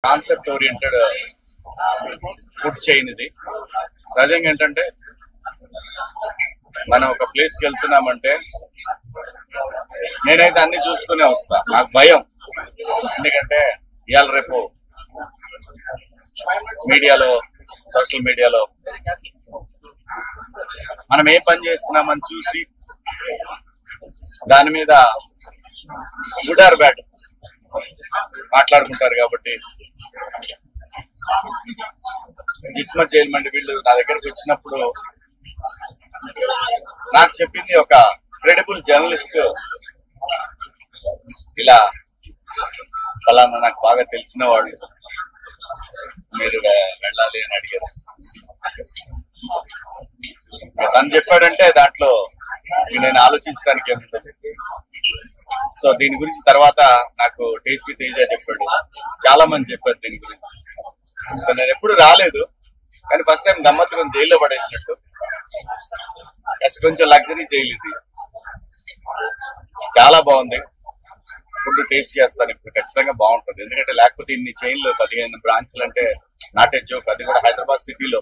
Concept oriented food chain ఇది. సహజంగా ఏంటంటే మనం ఒక ప్లేస్కి వెళ్తున్నామంటే నేనైతే అన్ని చూసుకునే వస్తా. నాకు భయం, ఎందుకంటే ఇవాళ రేపు మీడియాలో, సోషల్ మీడియాలో మనం ఏ పని చేస్తున్నామని చూసి దాని మీద గుడ్ ఆర్ బ్యాడ్ మాట్లాడుకుంటారు. కాబట్టి జిస్మత్ జైల్ మండి వీళ్ళు నా దగ్గరకు వచ్చినప్పుడు నాకు చెప్పింది, ఒక క్రెడిబుల్ జర్నలిస్ట్ ఇలా ఫలానా నాకు బాగా తెలిసిన వాళ్ళు మీరు వెళ్ళాలి అని అడిగారు. తను చెప్పాడంటే దాంట్లో నేను ఆలోచించడానికి ఏముంటుంది. సో దీని గురించి తర్వాత నాకు టేస్టీ తేజ చెప్పాడు, చాలా మంది చెప్పారు దీని గురించి. నేను ఎప్పుడు రాలేదు, కానీ ఫస్ట్ టైం గమ్మత్తుగా జైల్లో పడేసినట్టు. కొంచెం లగ్జరీ జైలు ఇది, చాలా బాగుంది. ఫుడ్ టేస్ట్ చేస్తాను ఇప్పుడు, ఖచ్చితంగా బాగుంటుంది. ఎందుకంటే లేకపోతే ఇన్ని చైన్లు 15 బ్రాంచ్లు అంటే నాట్ ఏ జోక్, అది కూడా హైదరాబాద్ సిటీలో.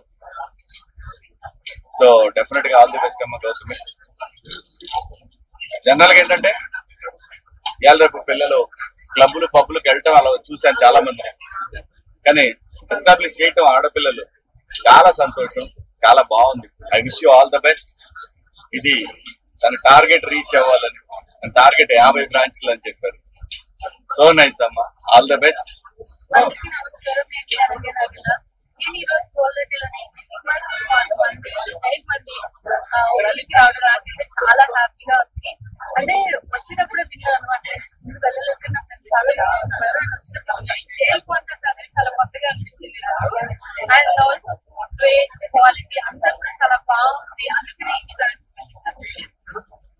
సో డెఫినెట్ గా ఆల్ ది బెస్ట్ అమ్మ గౌతమి. జనరల్ గా ఏంటంటే ఇవాళ రేపు పిల్లలు క్లబ్లు పబ్లకు వెళ్ళటం అలా చూశాను చాలా మంది, కానీ ఎస్టాబ్లిష్ చేయటం ఆడపిల్లలు చాలా సంతోషం, చాలా బాగుంది. I wish you all the best. ఇది తన టార్గెట్ రీచ్ అవ్వాలని, తన టార్గెట్ 50 బ్రాంచ్లు అని చెప్పారు. సో నైస్ అమ్మ, ఆల్ ద బెస్ట్. చాలా హ్యాపీగా ఉంది. అంటే వచ్చినప్పుడు విన్నాను, అంటే ముందు వెళ్ళలేక నాకు చాలా చూస్తున్నారు. అండ్ వచ్చినప్పుడు జైల్ కాంటాక్ట్ అనేది చాలా కొత్తగా అనిపించింది నాకు. అండ్ ఆల్సో టేస్ట్, క్వాలిటీ అంతా కూడా చాలా బాగుంది. అందుకని ఈ బ్రాంచెస్ ఇష్టం.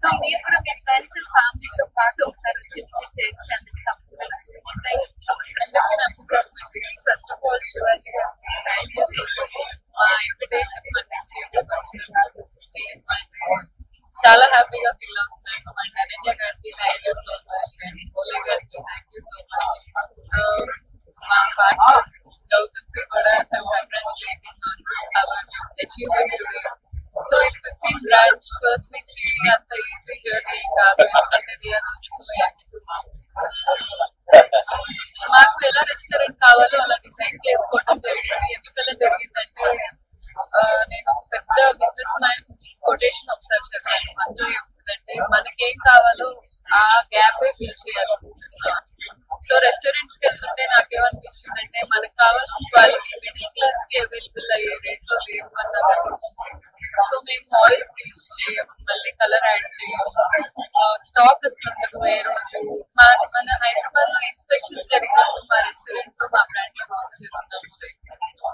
సో మీరు కూడా మీ ఫ్రెండ్స్ ఫ్యామిలీతో పాటు ఒకసారి వచ్చి చేయండి. అందరికీ నమస్కారం అండి. ఫస్ట్ ఆఫ్ ఆల్ శివాజీ గారికి థ్యాంక్ యూ సో మచ్. మా ఇన్విటేషన్ మన్నించి వచ్చినందుకు చాలా హ్యాపీగా ఫీల్ అవుతున్నాను. అండ్ అనన్య గారికి thank you so much. And Bhole గారికి థ్యాంక్ యూ సో మచ్. మా పార్ట్నర్ గౌతమ్కి కూడా congratulating on hour achievement today. So ఇది 15 బ్రాంచ్ ఫస్ట్ నుంచి అంత ఈజీ జర్నీ కాదు, ఎందుకంటే మాకు ఎలా రెస్టారెంట్ కావాలో అలా డిజైన్ చేసుకోవడం జరిగింది. ఎందుకలా జరిగిందంటే నేను పెద్ద బిజినెస్ మ్యాన్ కొటేషన్ ఒకసారి చదివాను. అందులో ఏముందంటే మనకేం కావాలో ఆ గ్యాప్ ఫిల్ చేయాలి బిజినెస్ లో. సో రెస్టారెంట్స్ కి వెళ్తుంటే నాకేమనిపించిందంటే మనకు కావాల్సిన క్వాలిటీ మిడిల్ క్లాస్ కి అవైలబుల్ అయ్యే రేట్ లో లేదు అన్నది అనిపించింది. సో మేము ఆయిల్స్ యూజ్ చేయము, మళ్ళీ కలర్ యాడ్ చేయము, స్టాక్ అసలు ఉండదు ఏ రోజు. మన హైదరాబాద్ లో ఇన్స్పెక్షన్ జరిగినప్పుడు మా రెస్టారెంట్ లో మా బ్రాండ్ లో వర్క్ జరుగుతుంది.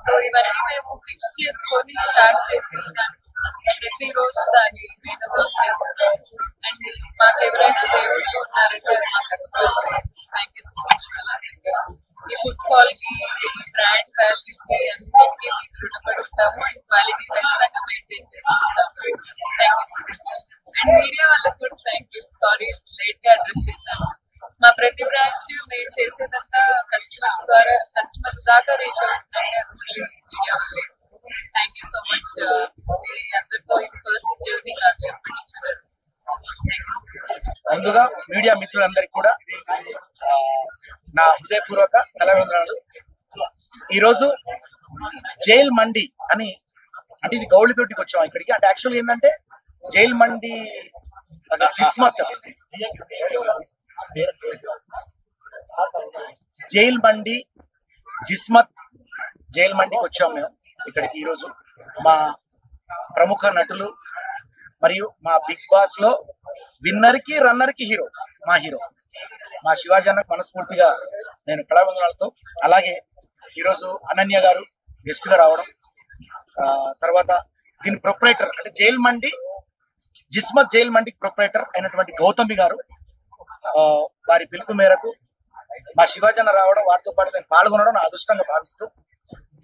సో ఇవన్నీ మేము ఫిక్స్ చేసుకొని స్టార్ట్ చేసి ప్రతి రోజు దాని మీద వర్క్ చేస్తున్నాం. అండ్ మాకు ఎవరైనా దేవుళ్ళు ఉన్నారంటే మా customers thank you so much. అలాగే ఈ ఫుడ్ ఫాల్ కి, ఈ బ్రాండ్ వాల్యూ కి అన్నిటికీ మీకు రుణపడి ఉంటాము. అండ్ క్వాలిటీ ఖచ్చితంగా మెయింటైన్ చేసుకుంటాము. Thank you so much. And media వాళ్ళకి కూడా థ్యాంక్ యూ. సారీ లేట్ గా అడ్రస్ చేశాను. మా ప్రతి బ్రాంచ్ మేము చేసేదంతా కస్టమర్స్ దాకా రీచ్ అవుతుందంటే మీడియా వాళ్ళే. Thank you so much. అందరితో ఇది ఫస్ట్ జర్నీ కాదు, ఎప్పటి నుంచి. ముందుగా మీడియా మిత్రులందరికీ కూడా నా హృదయపూర్వక కళావందనాలు. ఈరోజు జైల్ మండి అని, అంటే ఇది గౌళితోటికి వచ్చాం ఇక్కడికి. అంటే యాక్చువల్ ఏంటంటే జైల్ మండి జిస్మత్ జైల్ మండి జిస్మత్ జైల్ మండికి వచ్చాం మేము ఇక్కడికి. ఈరోజు మా ప్రముఖ నటులు మరియు మా బిగ్ బాస్ లో విన్నర్ కి రన్నర్ కి హీరో మా శివాజీ అన్నకు మనస్ఫూర్తిగా నేను కళావందనాలతో, అలాగే ఈరోజు అనన్య గారు గెస్ట్ గా రావడం, తర్వాత దీని ప్రొపరేటర్ అంటే జైల్ మండి జిస్మత్ జైల్ మండికి ప్రొపరేటర్ అయినటువంటి గౌతమి గారు వారి పిలుపు మేరకు మా శివాజీ అన్న రావడం, వారితో పాటు నేను పాల్గొనడం నా అదృష్టంగా భావిస్తూ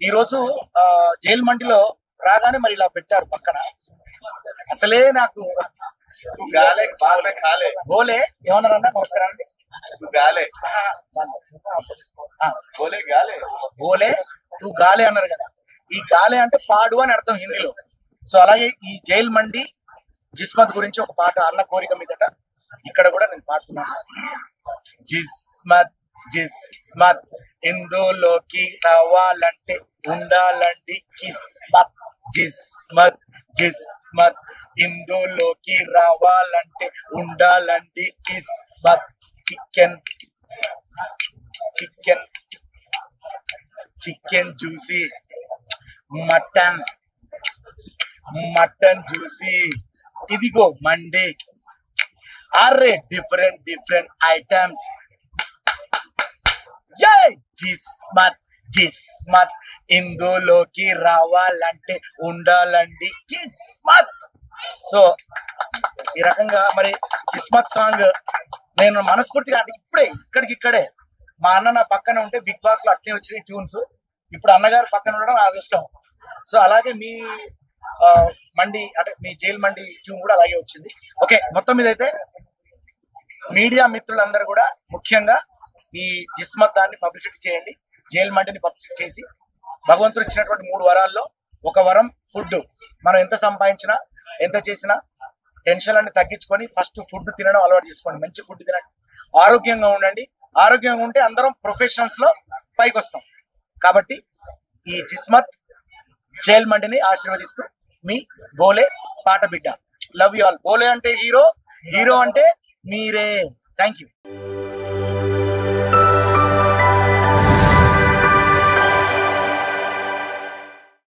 ఈరోజు జైల్ మండిలో రాగానే మరి ఇలా పెట్టారు పక్కన. అసలే నాకు బోలే ఏమన్నారన్నా ఒకసారి అండి. గాలే బోలే గాలే బోలే తూ గాలే అన్నారు కదా. ఈ గాలే అంటే పాడు అని అర్థం హిందీలో. సో అలాగే ఈ జైల్ మండి జిస్మత్ గురించి ఒక పాట అన్న కోరిక మీదట ఇక్కడ కూడా నేను పాడుతున్నాను. జిస్మత్ జిస్మత్ ఇందులోకి రావాలంటే ఉండాలండి కిస్మత్. జిస్మత్ జిస్మత్ ఇందులోకి రావాలంటే ఉండాలండి కిస్మత్. Chicken chicken chicken juicy, mutton mutton juicy, ఇదిగో మండి. అరే different different items. Jismat Jismat ఇందులోకి రావాలంటే ఉండాలండి కిస్మత్. సో ఈ రకంగా మరి కిస్మత్ సాంగ్ నేను మనస్ఫూర్తిగా అంటే ఇప్పుడే ఇక్కడే మా అన్న నా పక్కన ఉంటే బిగ్ బాస్ లో అట్లే వచ్చినాయి ట్యూన్స్. ఇప్పుడు అన్నగారు పక్కన ఉండడం నా అదృష్టం. సో అలాగే మీ మండి అంటే మీ జైల్ మండి ట్యూన్ కూడా అలాగే వచ్చింది. ఓకే, మొత్తం మీద అయితే మీడియా మిత్రులందరూ కూడా ముఖ్యంగా ఈ జిస్మత్ దాన్ని పబ్లిసిటీ చేయండి, జైల్ మండిని పబ్లిసిటీ చేసి భగవంతుడు ఇచ్చినటువంటి 3 వరాల్లో ఒక వరం ఫుడ్. మనం ఎంత సంపాదించినా ఎంత చేసినా టెన్షన్ అన్ని తగ్గించుకొని ఫస్ట్ ఫుడ్ తినడం అలవాటు చేసుకోండి. మంచి ఫుడ్ తినండి, ఆరోగ్యంగా ఉండండి. ఆరోగ్యంగా ఉంటే అందరం ప్రొఫెషనల్స్ లో పైకి వస్తాం. కాబట్టి ఈ జిస్మత్ జైల్ మండిని ఆశీర్వదిస్తూ మీ బోలే పాట బిడ్డ. Love you all. బోలే అంటే హీరో, హీరో అంటే మీరే. Thank you.